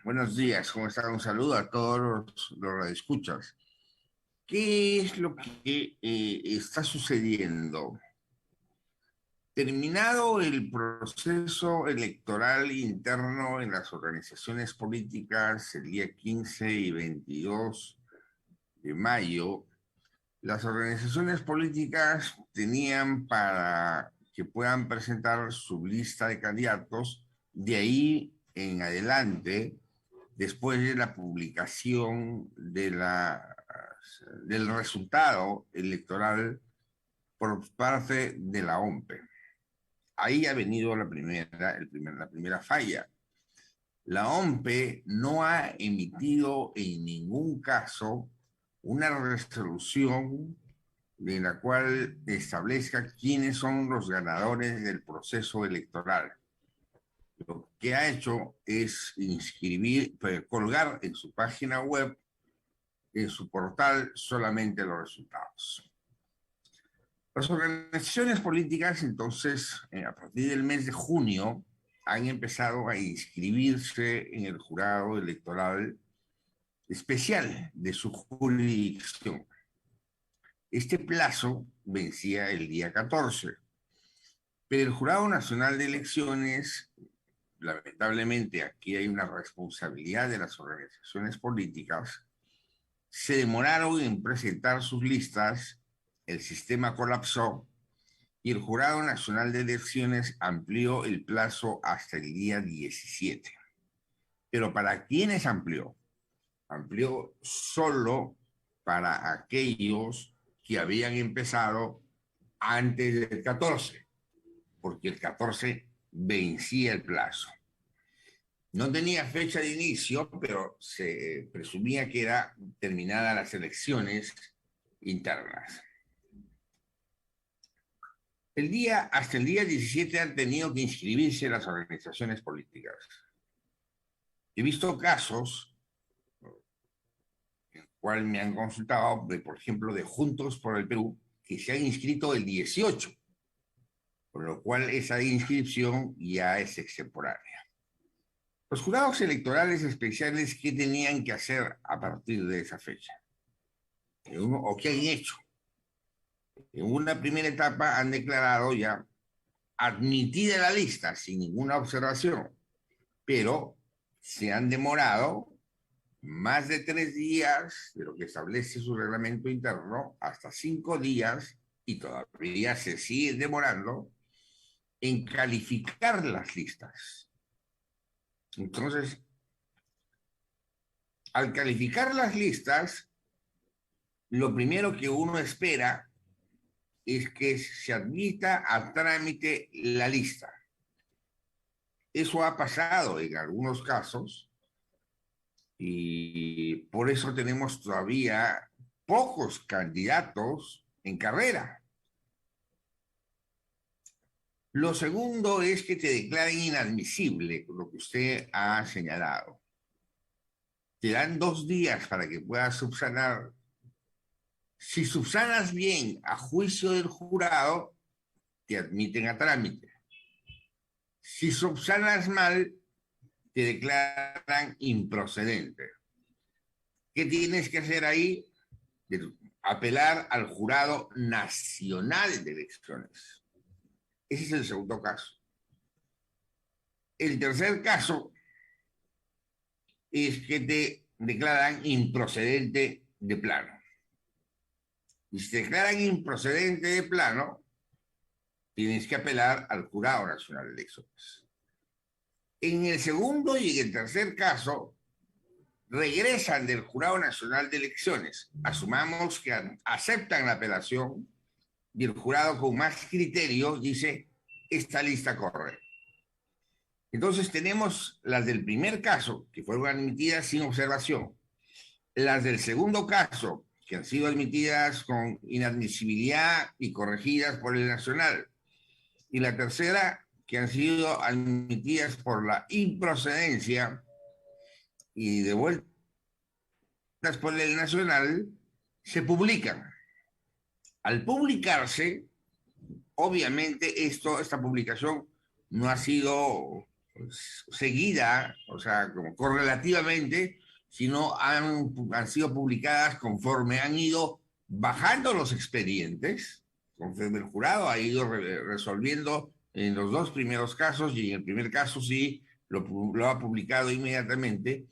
Buenos días, ¿cómo están? Un saludo a todos los radioescuchas. ¿Qué es lo que está sucediendo? Terminado el proceso electoral interno en las organizaciones políticas el día 15 y 22 de mayo, las organizaciones políticas tenían para que puedan presentar su lista de candidatos de ahí en adelante después de la publicación del resultado electoral por parte de la OMPE. Ahí ha venido la primera falla. La OMPE no ha emitido en ningún caso una resolución de la cual establezca quiénes son los ganadores del proceso electoral. Lo que ha hecho es colgar en su página web, en su portal, solamente los resultados. Las organizaciones políticas, entonces, a partir del mes de junio, han empezado a inscribirse en el jurado electoral especial de su jurisdicción. Este plazo vencía el día 14, pero el Jurado Nacional de Elecciones, lamentablemente aquí hay una responsabilidad de las organizaciones políticas, se demoraron en presentar sus listas, el sistema colapsó y el Jurado Nacional de Elecciones amplió el plazo hasta el día 17. Pero ¿para quiénes amplió? Amplió solo para aquellos que habían empezado antes del 14, porque el 14 vencía el plazo. No tenía fecha de inicio, pero se presumía que era terminadas las elecciones internas. Hasta el día 17 han tenido que inscribirse las organizaciones políticas. He visto casos en los cuales me han consultado, por ejemplo, de Juntos por el Perú, que se han inscrito el 18, por lo cual esa inscripción ya es extemporánea. Los jurados electorales especiales, ¿qué tenían que hacer a partir de esa fecha? ¿O qué han hecho? En una primera etapa han declarado ya admitida la lista sin ninguna observación, pero se han demorado más de 3 días de lo que establece su reglamento interno, hasta 5 días, y todavía se sigue demorando en calificar las listas. Entonces, al calificar las listas, lo primero que uno espera es que se admita a trámite la lista. Eso ha pasado en algunos casos y por eso tenemos todavía pocos candidatos en carrera. Lo segundo es que te declaren inadmisible, lo que usted ha señalado. Te dan 2 días para que puedas subsanar. Si subsanas bien a juicio del jurado, te admiten a trámite. Si subsanas mal, te declaran improcedente. ¿Qué tienes que hacer ahí? Apelar al Jurado Nacional de Elecciones. Ese es el segundo caso. El tercer caso es que te declaran improcedente de plano. Y si te declaran improcedente de plano, tienes que apelar al Jurado Nacional de Elecciones. En el segundo y en el tercer caso, regresan del Jurado Nacional de Elecciones. Asumamos que aceptan la apelación y el jurado con más criterio dice, esta lista corre. Entonces tenemos las del primer caso, que fueron admitidas sin observación, las del segundo caso, que han sido admitidas con inadmisibilidad y corregidas por el Nacional, y la tercera, que han sido admitidas por la improcedencia y devueltas por el Nacional, se publican. Al publicarse, obviamente esta publicación no ha sido seguida, o sea, como correlativamente, sino han sido publicadas conforme han ido bajando los expedientes, conforme el jurado ha ido resolviendo en los dos primeros casos, y en el primer caso sí lo ha publicado inmediatamente,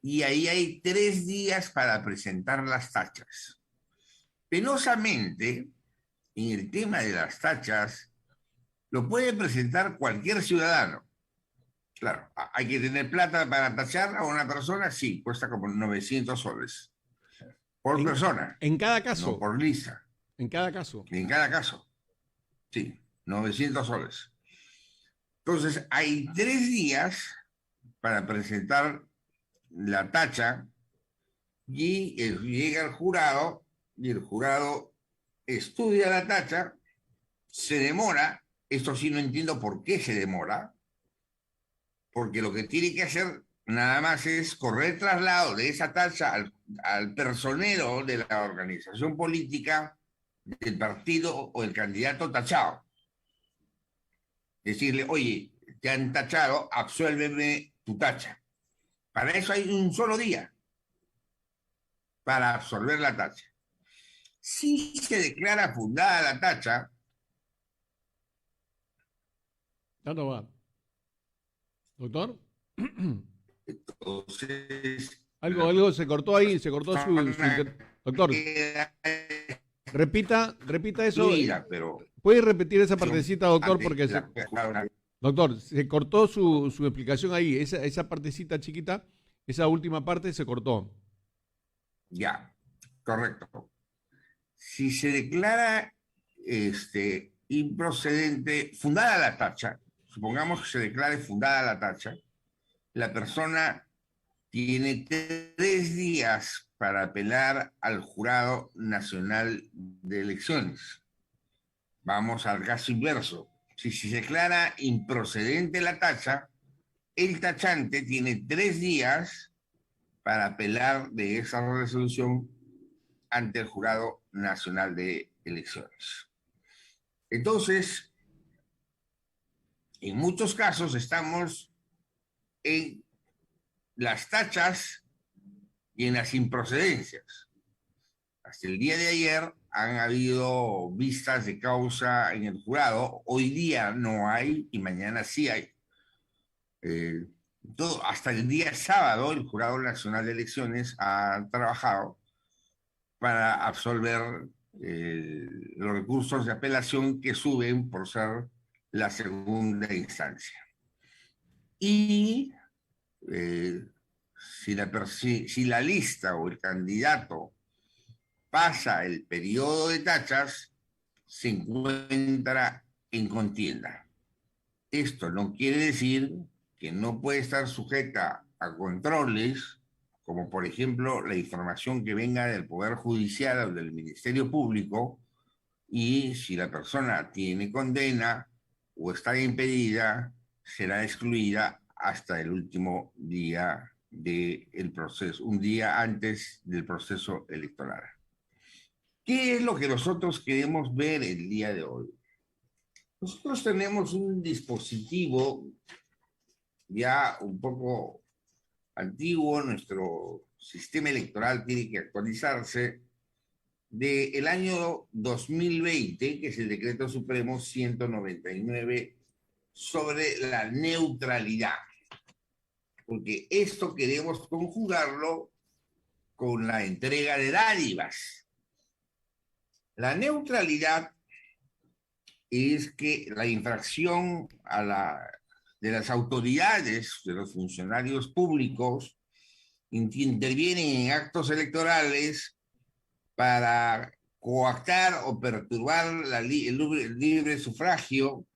y ahí hay 3 días para presentar las tachas. Penosamente, en el tema de las tachas, lo puede presentar cualquier ciudadano. Claro, hay que tener plata para tachar a una persona, sí, cuesta como 900 soles por persona, En cada no caso. por lista. En cada caso. En cada caso, sí, 900 soles. Entonces, hay 3 días para presentar la tacha y llega el jurado y el jurado estudia la tacha, se demora, esto sí no entiendo por qué se demora, porque lo que tiene que hacer nada más es correr traslado de esa tacha al personero de la organización política del partido o el candidato tachado. Decirle, oye, te han tachado, absuélveme tu tacha. Para eso hay un solo día para absorber la tacha. Si se declara fundada la tacha, Ya no va. Doctor. entonces Algo se cortó ahí, se cortó persona Doctor, queda repita eso. excluida, pero ¿Puede repetir esa partecita, doctor? Porque la, doctor, se cortó su explicación ahí. Esa partecita chiquita, esa última parte se cortó. ya, correcto. Si se declara improcedente, fundada la tacha, supongamos que se declare fundada la tacha, la persona tiene 3 días para apelar al Jurado Nacional de Elecciones. Vamos al caso inverso. Si se declara improcedente la tacha, el tachante tiene 3 días para apelar de esa resolución ante el Jurado Nacional de Elecciones. Entonces, en muchos casos estamos en las tachas y en las improcedencias. Hasta el día de ayer han habido vistas de causa en el jurado. Hoy día no hay y mañana sí hay. Hasta el día sábado el Jurado Nacional de Elecciones ha trabajado para absolver los recursos de apelación que suben por ser la segunda instancia. Y si la lista o el candidato pasa el periodo de tachas, se encuentra en contienda. Esto no quiere decir que no puede estar sujeta a controles, como por ejemplo la información que venga del Poder Judicial o del Ministerio Público, y si la persona tiene condena o está impedida, será excluida hasta el último día del proceso, un día antes del proceso electoral. ¿Qué es lo que nosotros queremos ver el día de hoy? Nosotros tenemos un dispositivo ya un poco antiguo, nuestro sistema electoral tiene que actualizarse, del año 2020, que es el Decreto Supremo 199 sobre la neutralidad, porque esto queremos conjugarlo con la entrega de dádivas. La neutralidad es que la infracción de las autoridades, de los funcionarios públicos, intervienen en actos electorales para coactar o perturbar el libre sufragio,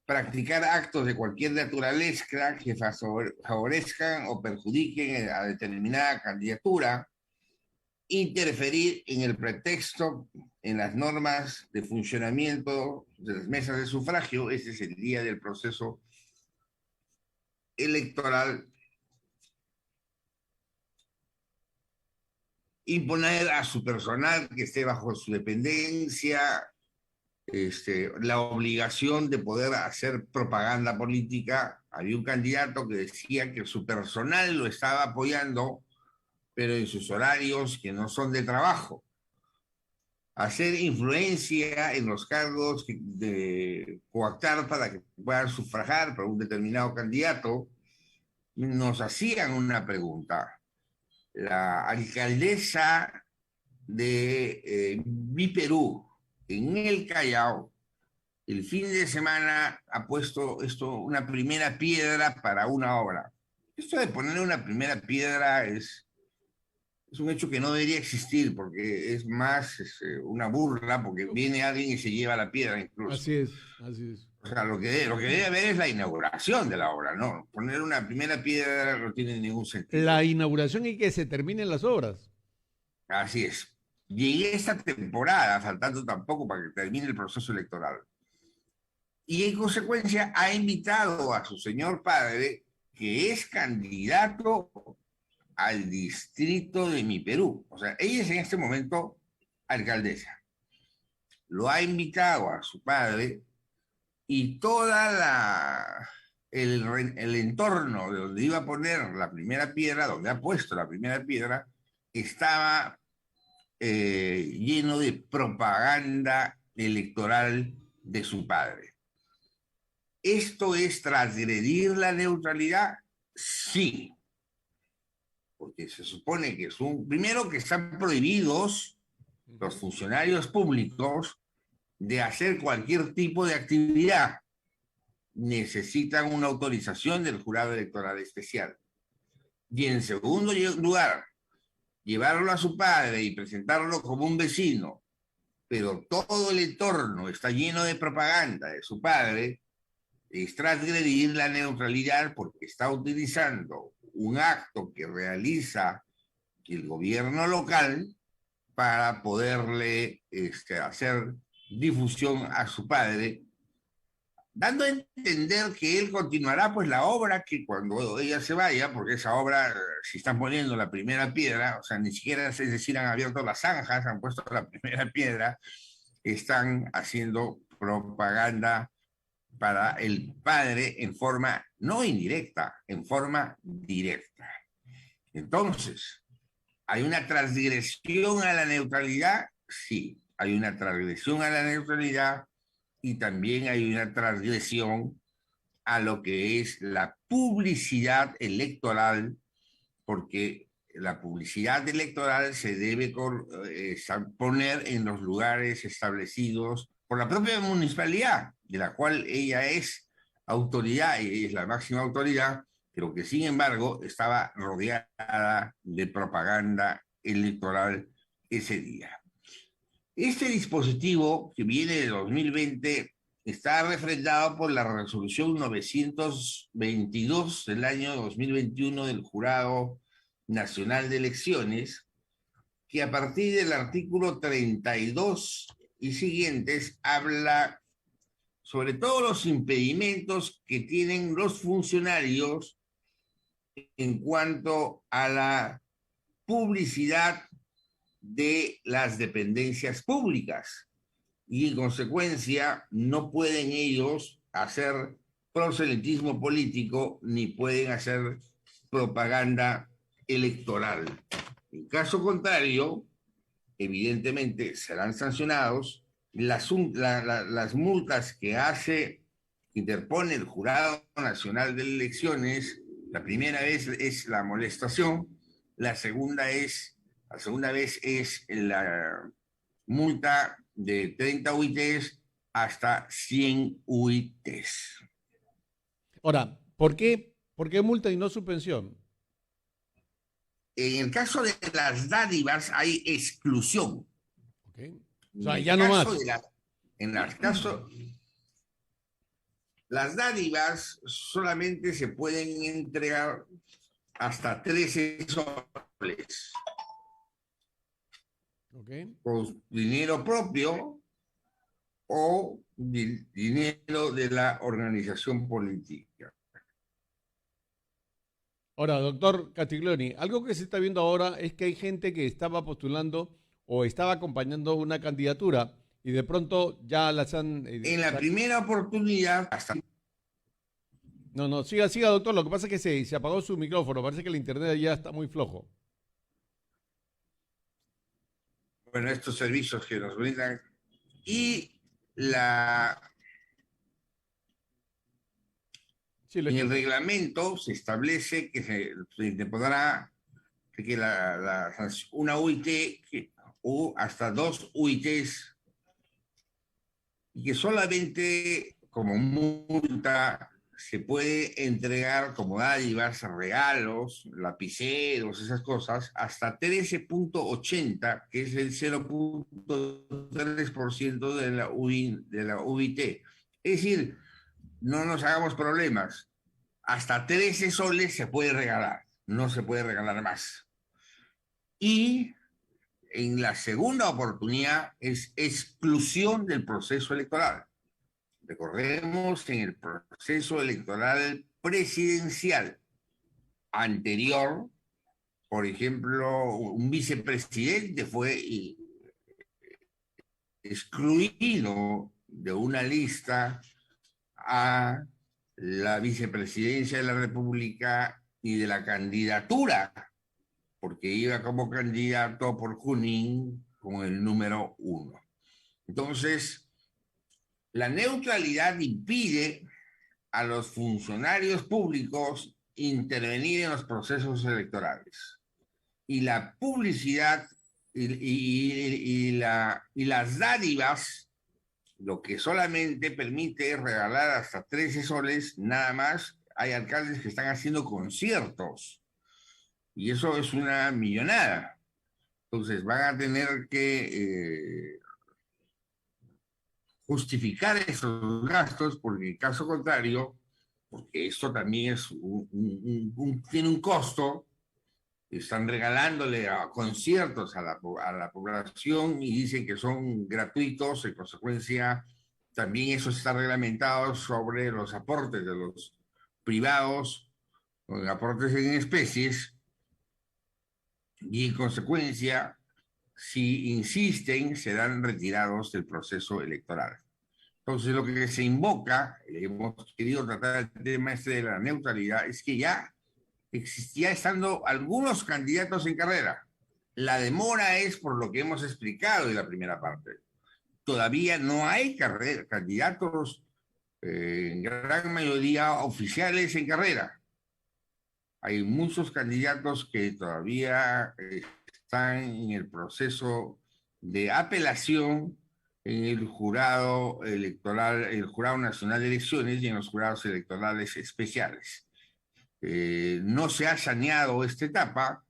practicar actos de cualquier naturaleza que favorezcan o perjudiquen a determinada candidatura, interferir en el pretexto, en las normas de funcionamiento de las mesas de sufragio. Ese es el día del proceso electoral. Imponer a su personal que esté bajo su dependencia la obligación de poder hacer propaganda política Había un candidato que decía que su personal lo estaba apoyando, pero en sus horarios que no son de trabajo. Hacer influencia en los cargos de coactar para que puedan sufragar por un determinado candidato. Nos hacían una pregunta. La alcaldesa de Mi Perú, en el Callao, el fin de semana ha puesto una primera piedra para una obra. Esto de poner una primera piedra es un hecho que no debería existir, porque es más una burla, porque viene alguien y se lleva la piedra incluso. Así es, así es. O sea, lo que debe haber es la inauguración de la obra, ¿no? Poner una primera piedra no tiene ningún sentido. La inauguración y que se terminen las obras. Así es. Llegué esta temporada, faltando tampoco para que termine el proceso electoral. Y en consecuencia ha invitado a su señor padre, que es candidato al distrito de Mi Perú. O sea, ella es en este momento alcaldesa. Lo ha invitado a su padre y el entorno de donde iba a poner la primera piedra, donde ha puesto la primera piedra, estaba lleno de propaganda electoral de su padre. ¿Esto es transgredir la neutralidad? Sí, porque se supone que primero que están prohibidos los funcionarios públicos de hacer cualquier tipo de actividad. Necesitan una autorización del jurado electoral especial. Y en segundo lugar, llevarlo a su padre y presentarlo como un vecino, pero todo el entorno está lleno de propaganda de su padre, es transgredir la neutralidad porque está utilizando un acto que realiza el gobierno local para poderle hacer difusión a su padre, dando a entender que él continuará pues la obra, que cuando ella se vaya, porque esa obra, si están poniendo la primera piedra, o sea, ni siquiera, es decir, han abierto las zanjas, han puesto la primera piedra, están haciendo propaganda para el padre en forma no indirecta, en forma directa. Entonces, ¿hay una transgresión a la neutralidad? Sí, hay una transgresión a la neutralidad y también hay una transgresión a lo que es la publicidad electoral, porque la publicidad electoral se debe poner en los lugares establecidos por la propia municipalidad, de la cual ella es autoridad y es la máxima autoridad, pero que sin embargo estaba rodeada de propaganda electoral ese día. Este dispositivo, que viene de 2020, está refrendado por la resolución 922 del año 2021 del Jurado Nacional de Elecciones, que a partir del artículo 32 y siguientes habla sobre todos los impedimentos que tienen los funcionarios en cuanto a la publicidad de las dependencias públicas, y en consecuencia no pueden ellos hacer proselitismo político ni pueden hacer propaganda electoral. En caso contrario, evidentemente serán sancionados. Las multas que interpone el Jurado Nacional de Elecciones, la primera vez es la molestación, la segunda vez es la multa de 30 UITs hasta 100 UITs. Ahora, ¿por qué multa y no suspensión? En el caso de las dádivas hay exclusión. Okay. O sea, ya no más. Las dádivas solamente se pueden entregar hasta 13 soles. Okay. Con dinero propio o dinero de la organización política. Ahora, doctor Castiglioni, algo que se está viendo ahora es que hay gente que estaba postulando o estaba acompañando una candidatura y de pronto ya las han... En la primera oportunidad, hasta No, no, siga, siga, doctor. Lo que pasa es que se apagó su micrófono. Parece que el internet ya está muy flojo. Bueno, estos servicios que nos brindan y la Sí, lo en el escucho. reglamento se establece que se podrá que una UIT o hasta 2 UITs y que solamente como multa se puede entregar como dádivas, regalos, lapiceros, esas cosas, hasta 13,80, que es el 0,3% de la UIT. Es decir, no nos hagamos problemas. Hasta 13 soles se puede regalar, no se puede regalar más. Y en la segunda oportunidad es exclusión del proceso electoral. Recordemos, en el proceso electoral presidencial anterior, por ejemplo, un vicepresidente fue excluido de una lista a la vicepresidencia de la República y de la candidatura, porque iba como candidato por Junín con el número 1. Entonces, la neutralidad impide a los funcionarios públicos intervenir en los procesos electorales. Y la publicidad y las dádivas, lo que solamente permite regalar hasta 13 soles, nada más. Hay alcaldes que están haciendo conciertos y eso es una millonada. Entonces van a tener que justificar esos gastos, porque en caso contrario, porque esto también es tiene un costo, están regalándole a conciertos a la población y dicen que son gratuitos, en consecuencia también eso está reglamentado sobre los aportes de los privados, con aportes en especies, y en consecuencia, si insisten, serán retirados del proceso electoral. Entonces, lo que se invoca, hemos querido tratar el tema este de la neutralidad, es que ya existía estando algunos candidatos en carrera. La demora es por lo que hemos explicado en la primera parte. Todavía no hay candidatos, en gran mayoría oficiales en carrera. Hay muchos candidatos que todavía están en el proceso de apelación en el jurado electoral, el Jurado Nacional de Elecciones y en los jurados electorales especiales. No se ha saneado esta etapa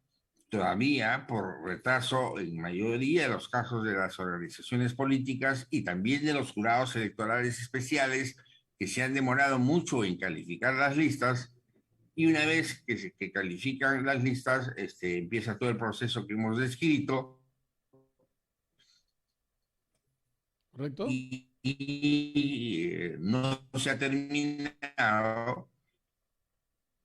todavía por retraso en mayoría de los casos de las organizaciones políticas y también de los jurados electorales especiales que se han demorado mucho en calificar las listas, y una vez que califican las listas, empieza todo el proceso que hemos descrito ¿Correcto? no se ha terminado.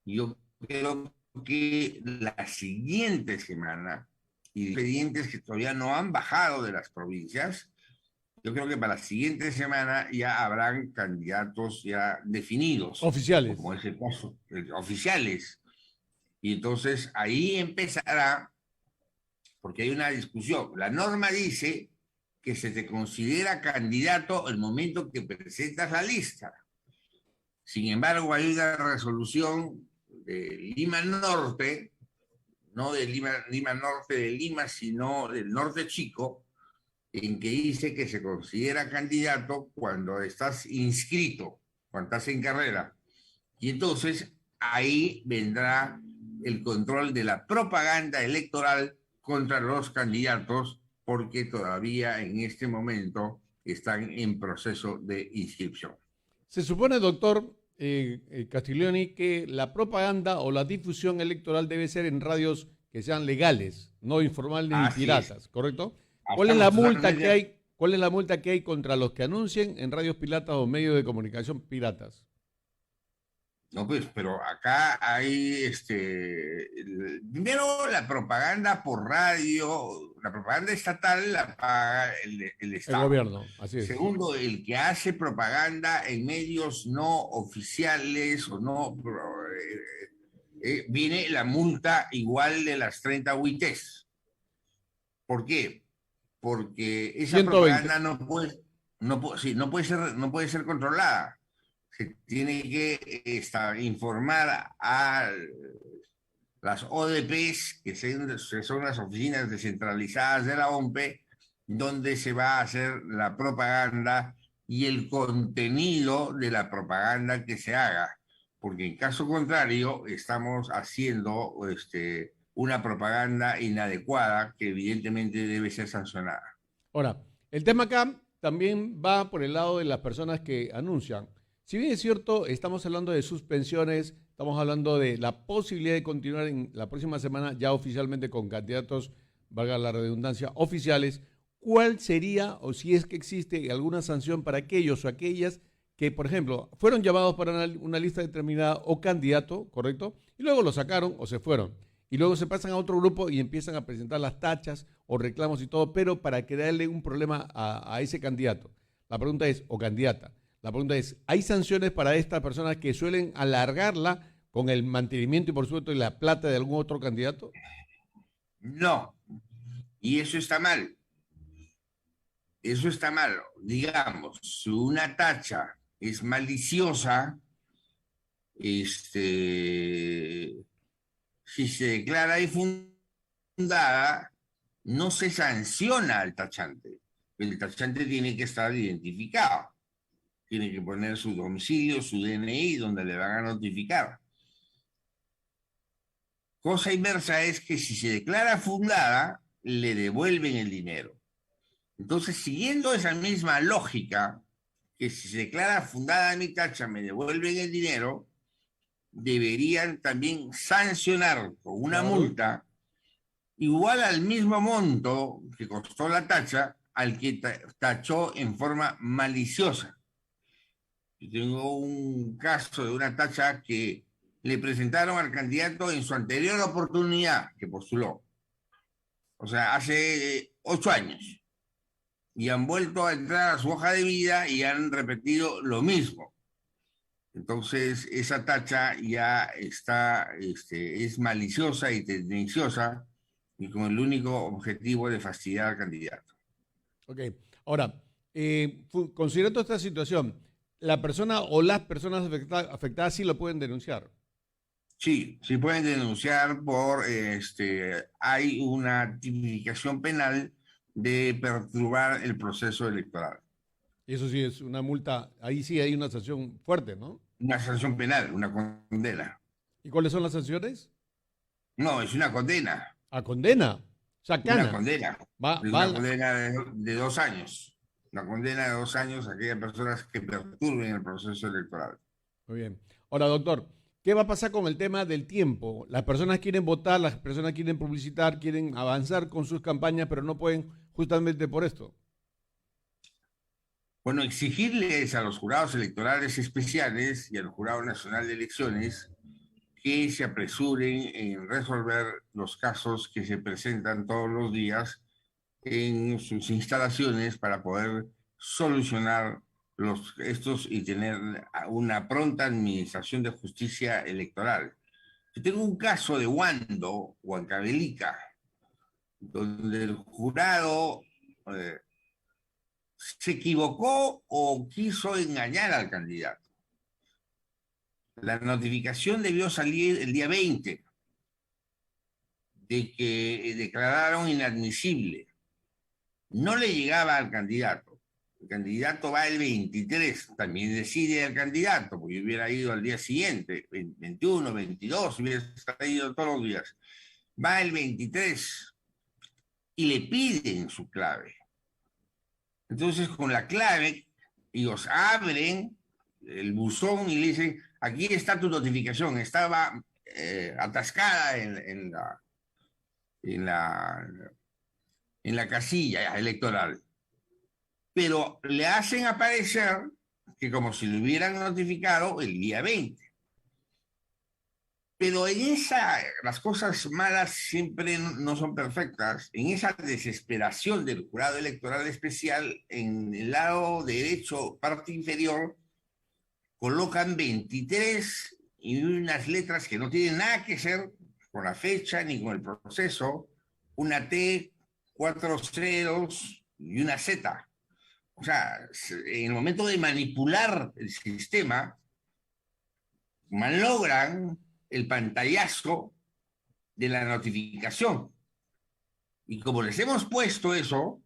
Yo creo que la siguiente semana, y expedientes que todavía no han bajado de las provincias, yo creo que para la siguiente semana ya habrán candidatos ya definidos, Oficiales. como es el caso, oficiales. Y entonces ahí empezará, porque hay una discusión. La norma dice que se te considera candidato el momento que presentas la lista. Sin embargo, hay una resolución de Lima Norte, no de Lima Norte de Lima, sino del Norte Chico, en que dice que se considera candidato cuando estás inscrito, cuando estás en carrera. Y entonces ahí vendrá el control de la propaganda electoral contra los candidatos, porque todavía en este momento están en proceso de inscripción. Se supone, doctor Castiglioni, que la propaganda o la difusión electoral debe ser en radios que sean legales, no informales ni Así es. piratas, ¿correcto? ¿Cuál es Estamos la multa que totalmente. hay? ¿Cuál es la multa que hay contra los que anuncien en radios piratas o medios de comunicación piratas? No, pues, pero acá hay, primero la propaganda por radio, la propaganda estatal la paga el El Estado. gobierno, así es. Segundo, el que hace propaganda en medios no oficiales o no, viene la multa igual de las 30 UITs. ¿Por qué? Porque esa 120. propaganda sí, no puede ser controlada. Se tiene que informar a las ODPs, que son las oficinas descentralizadas de la OMPE, donde se va a hacer la propaganda y el contenido de la propaganda que se haga, porque en caso contrario estamos haciendo una propaganda inadecuada que evidentemente debe ser sancionada. Ahora, el tema acá también va por el lado de las personas que anuncian. Si bien es cierto, estamos hablando de suspensiones, estamos hablando de la posibilidad de continuar en la próxima semana ya oficialmente con candidatos, valga la redundancia, oficiales. ¿Cuál sería, o si es que existe alguna sanción para aquellos o aquellas que, por ejemplo, fueron llamados para una lista determinada o candidato, correcto? Y luego lo sacaron o se fueron y luego se pasan a otro grupo y empiezan a presentar las tachas o reclamos y todo, pero para crearle un problema a ese candidato. La pregunta es, o candidata, la pregunta es, ¿hay sanciones para estas personas que suelen alargarla con el mantenimiento y por supuesto la plata de algún otro candidato? No, y eso está mal. Eso está mal. Digamos, si una tacha es maliciosa, si se declara infundada, no se sanciona al tachante. El tachante tiene que estar identificado. Tiene que poner su domicilio, su DNI, donde le van a notificar. Cosa inversa es que si se declara fundada, le devuelven el dinero. Entonces, siguiendo esa misma lógica, que si se declara fundada mi tacha, me devuelven el dinero, deberían también sancionar con una Claro. multa igual al mismo monto que costó la tacha al que tachó en forma maliciosa. Yo tengo un caso de una tacha que le presentaron al candidato en su anterior oportunidad que postuló, o sea, hace 8 años, y han vuelto a entrar a su hoja de vida y han repetido lo mismo. Entonces, esa tacha ya está, es maliciosa y tendenciosa y con el único objetivo de fastidiar al candidato. Ok. Ahora, considerando esta situación, la persona o las personas afectadas sí lo pueden denunciar. Sí, sí pueden denunciar por, hay una tipificación penal de perturbar el proceso electoral. Y eso sí es una multa, ahí sí hay una sanción fuerte, ¿no? Una sanción penal, una condena. ¿Y cuáles son las sanciones? No, es una condena, A condena, o sea, una cana. condena, Va, es va, una condena de 2 años. Una condena de 2 años a aquellas personas que perturben el proceso electoral. muy bien. Ahora, doctor, ¿qué va a pasar con el tema del tiempo? Las personas quieren votar, las personas quieren publicitar, quieren avanzar con sus campañas, pero no pueden justamente por esto. Bueno, exigirles a los jurados electorales especiales y al Jurado Nacional de Elecciones que se apresuren en resolver los casos que se presentan todos los días en sus instalaciones para poder solucionar estos y tener una pronta administración de justicia electoral. Yo tengo un caso de Wando, Huancavelica, donde el jurado eh, se equivocó o quiso engañar al candidato. La notificación debió salir el día 20 de que declararon inadmisible. No le llegaba al candidato. El candidato va el 23, también decide el candidato, porque yo hubiera ido al día siguiente, 21, 22, hubiera ido todos los días. Va el 23 y le piden su clave. Entonces, con la clave, ellos abren el buzón y le dicen, aquí está tu notificación, estaba atascada en la, en la casilla electoral. Pero le hacen aparecer que como si lo hubieran notificado el día 20. Pero las cosas malas siempre no son perfectas. En esa desesperación del jurado electoral especial, en el lado derecho, parte inferior, colocan 23 y unas letras que no tienen nada que ver con la fecha ni con el proceso, una T, cuatro ceros y una Z. O sea, en el momento de manipular el sistema, malogran el pantallazo de la notificación. Y como les hemos puesto eso,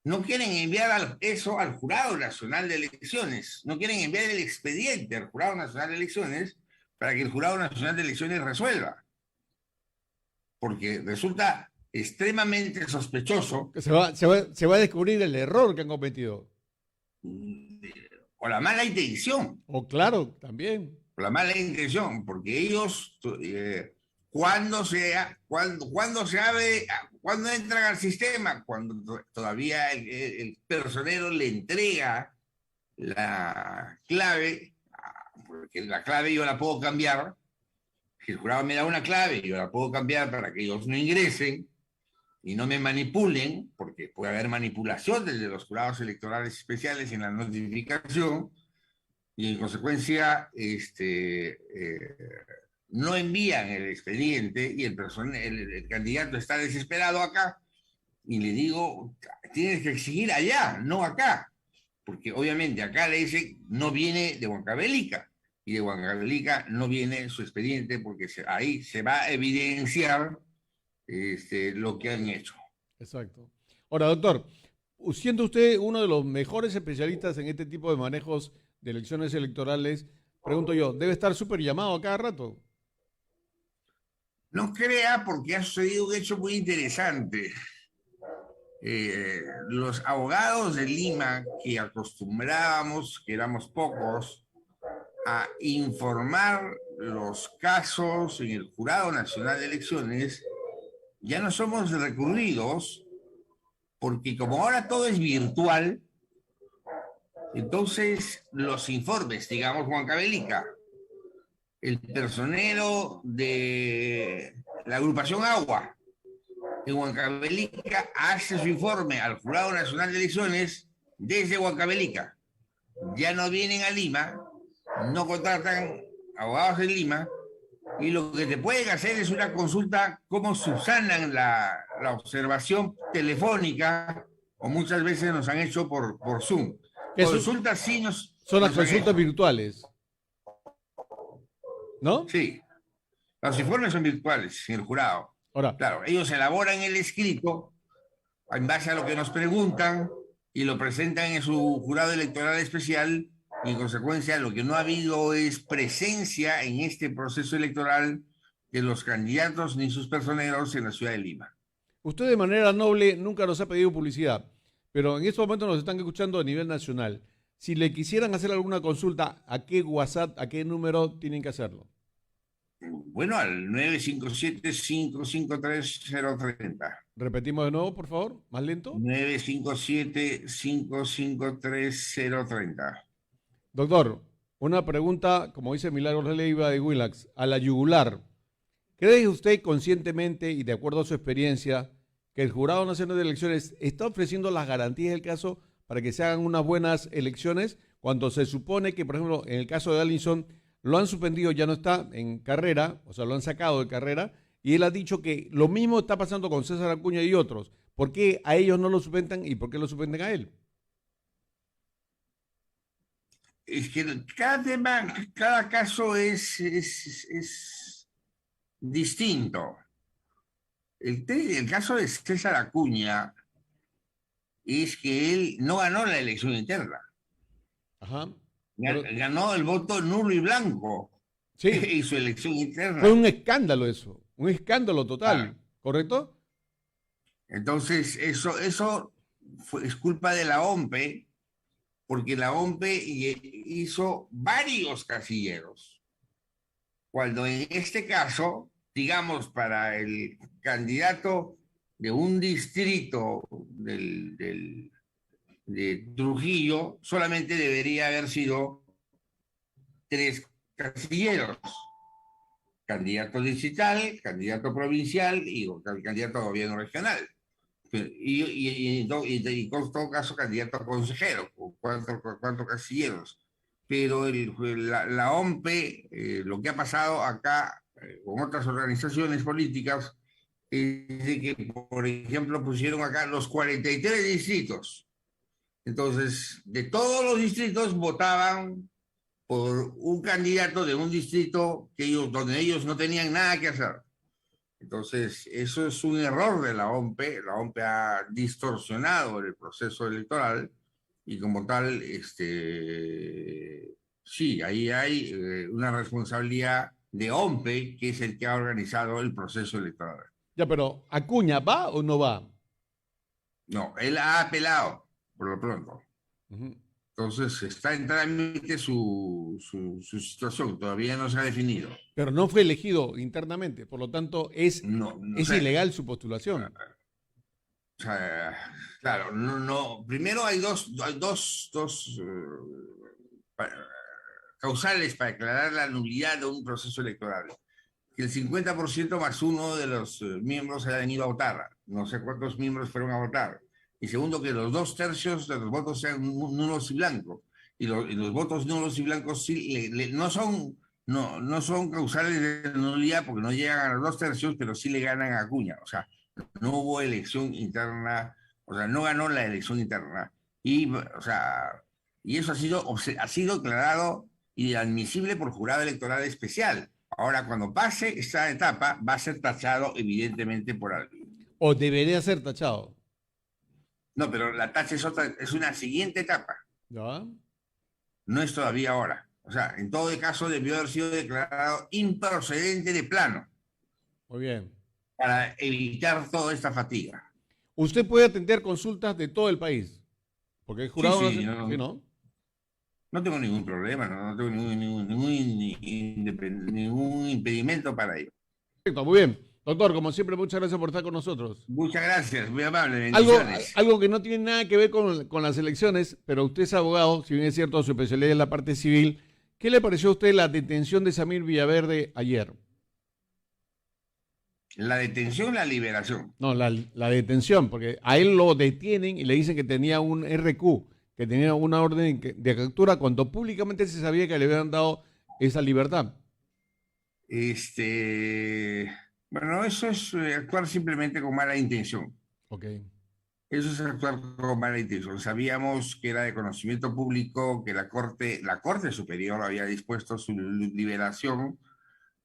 no quieren enviar eso al Jurado Nacional de Elecciones, no quieren enviar el expediente al Jurado Nacional de Elecciones para que el Jurado Nacional de Elecciones resuelva. Porque resulta extremadamente sospechoso. Que se va a descubrir el error que han cometido. O la mala intención. O claro, también. O la mala intención, porque ellos, cuando se abre, cuando entran al sistema, cuando todavía el personero le entrega la clave, porque la clave yo la puedo cambiar, si el jurado me da una clave, yo la puedo cambiar para que ellos no ingresen y no me manipulen, porque puede haber manipulación desde los jurados electorales especiales en la notificación, y en consecuencia no envían el expediente y el candidato está desesperado acá, y le digo, tienes que exigir allá, no acá, porque obviamente acá le dicen, no viene de Huancavelica, y de Huancavelica no viene su expediente, porque ahí se va a evidenciar lo que han hecho. Exacto. Ahora, doctor, siendo usted uno de los mejores especialistas en este tipo de manejos de elecciones electorales, pregunto yo, ¿debe estar súper llamado a cada rato? No crea, porque ha sucedido un hecho muy interesante. Los abogados de Lima, que acostumbrábamos, que éramos pocos, a informar los casos en el Jurado Nacional de Elecciones, ya no somos recurridos, porque como ahora todo es virtual, entonces los informes, digamos, Huancavelica, el personero de la agrupación Agua en Huancavelica hace su informe al Jurado Nacional de Elecciones desde Huancavelica. Ya no vienen a Lima, no contratan abogados en Lima, y lo que te pueden hacer es una consulta, cómo subsanan la observación telefónica, o muchas veces nos han hecho por Zoom. Que Consultas sí son las nos han consultas hecho. virtuales, ¿no? Sí, los informes son virtuales en el jurado. Ahora, Claro, ellos elaboran el escrito en base a lo que nos preguntan y lo presentan en su jurado electoral especial, y en consecuencia lo que no ha habido es presencia en este proceso electoral de los candidatos ni sus personeros en la ciudad de Lima. usted de manera noble nunca nos ha pedido publicidad, pero en estos momentos nos están escuchando a nivel nacional. Si le quisieran hacer alguna consulta, ¿a qué WhatsApp, a qué número tienen que hacerlo? Bueno, al 957-553-030. Repetimos de nuevo, por favor, más lento. 957-553-030. Doctor, una pregunta, como dice Milagros Leiva de Willax, a la yugular. ¿Cree usted conscientemente y de acuerdo a su experiencia que el Jurado Nacional de Elecciones está ofreciendo las garantías del caso para que se hagan unas buenas elecciones cuando se supone que, por ejemplo, en el caso de Allinson, lo han suspendido, ya no está en carrera, o sea, lo han sacado de carrera, y él ha dicho que lo mismo está pasando con César Acuña y otros? ¿Por qué a ellos no lo suspenden y por qué lo suspenden a él? Es que cada tema, cada caso es distinto. El caso de César Acuña es que él no ganó la elección interna. Ajá. Pero, Ganó el voto nulo y blanco sí, en su elección fue interna. un escándalo eso, un escándalo Claro. total, ¿correcto? Entonces, eso es culpa de la OMPE, porque la OMPE hizo varios casilleros. Cuando en este caso, digamos, para el candidato de un distrito de Trujillo, solamente debería haber sido 3 casilleros. candidato distrital, candidato provincial y candidato a gobierno regional. Y en todo caso candidato a consejero, con cuatro casilleros. Pero la OMPE, lo que ha pasado acá con otras organizaciones políticas, es de que, por ejemplo, pusieron acá los 43 distritos. Entonces, de todos los distritos votaban por un candidato de un distrito donde ellos no tenían nada que hacer. Entonces, eso es un error de la OMPE. La OMPE ha distorsionado el proceso electoral y como tal, sí, ahí hay una responsabilidad de OMPE, que es el que ha organizado el proceso electoral. Ya, pero ¿Acuña va o no va? No, él ha apelado, por lo pronto. Ujú. Entonces, está en trámite su situación, todavía no se ha definido. Pero no fue elegido internamente, por lo tanto No, no es sé. ilegal su postulación. O sea, claro, no. Primero hay dos causales para declarar la nulidad de un proceso electoral. Que el 50% más uno de los miembros haya venido a votar. No sé cuántos miembros fueron a votar. Y segundo, que los 2/3 de los votos sean nulos y blancos. Y los votos nulos y blancos sí, no son causales de nulidad porque no llegan a los 2/3, pero sí le ganan a Acuña. O sea, no hubo elección interna, o sea, no ganó la elección interna. O sea, y eso ha sido declarado inadmisible por jurado electoral especial. Ahora, cuando pase esta etapa, va a ser tachado evidentemente por alguien. O debería ser tachado. No, pero la tacha es una siguiente etapa, ¿Ya? no es todavía ahora. O sea, en todo caso debió haber sido declarado improcedente de plano Muy bien. para evitar toda esta fatiga. Usted puede atender consultas de todo el país. Porque el Sí, jurado sí, sí, ¿no? no tengo ningún problema, no tengo ningún impedimento para ello. Perfecto, muy bien. Doctor, como siempre, muchas gracias por estar con nosotros. Muchas gracias, muy amable, Algo, bendiciones. algo que no tiene nada que ver con las elecciones, pero usted es abogado, si bien es cierto, su especialidad es la parte civil. ¿Qué le pareció a usted la detención de Samir Villaverde ayer? La detención, la liberación. No, la detención, porque a él lo detienen y le dicen que tenía un RQ, que tenía una orden de captura, cuando públicamente se sabía que le habían dado esa libertad. Bueno, eso es actuar simplemente con mala intención. Ok. Eso es actuar con mala intención. Sabíamos que era de conocimiento público, que la Corte Superior había dispuesto su liberación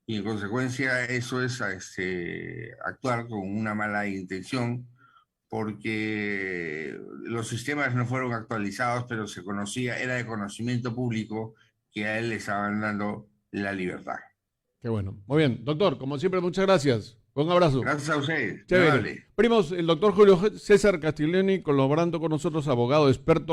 y en consecuencia eso es actuar con una mala intención porque los sistemas no fueron actualizados, pero se conocía, era de conocimiento público que a él le estaban dando la libertad. Qué bueno. Muy bien, doctor, como siempre, muchas gracias. Un abrazo. Gracias a ustedes. Chévere. Amable. Primos, el doctor Julio César Castiglioni colaborando con nosotros, abogado experto.